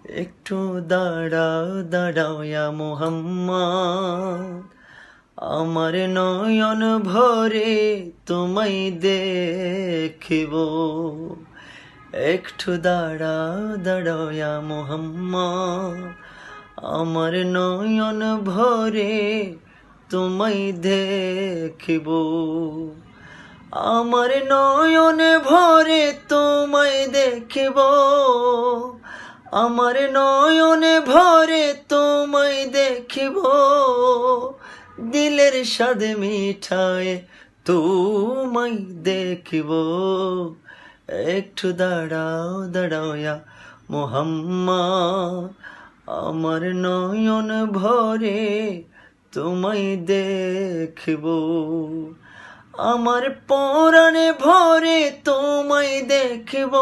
একটু দাঁড়াও দাঁড়াও ইয়া মুহাম্মদ, আমার নয়ন ভরে তোমায় দেখিব। একটু দাঁড়াও দাঁড়াও ইয়া মুহাম্মদ, আমার নয়ন ভরে তোমায় দেখিব। আমার নয়ন ভরে তোমায় দেখিব, আমার নয়ন ভরে তোমায় দেখিব। দিলের স্বাদ মিঠায় তোমায় দেখিব। একটু দাঁড়াও দাঁড়াও ইয়া মুহাম্মদ, আমার নয়ন ভরে তোমায় দেখিব। আমার পরাণে ভরে তোমায় দেখিব।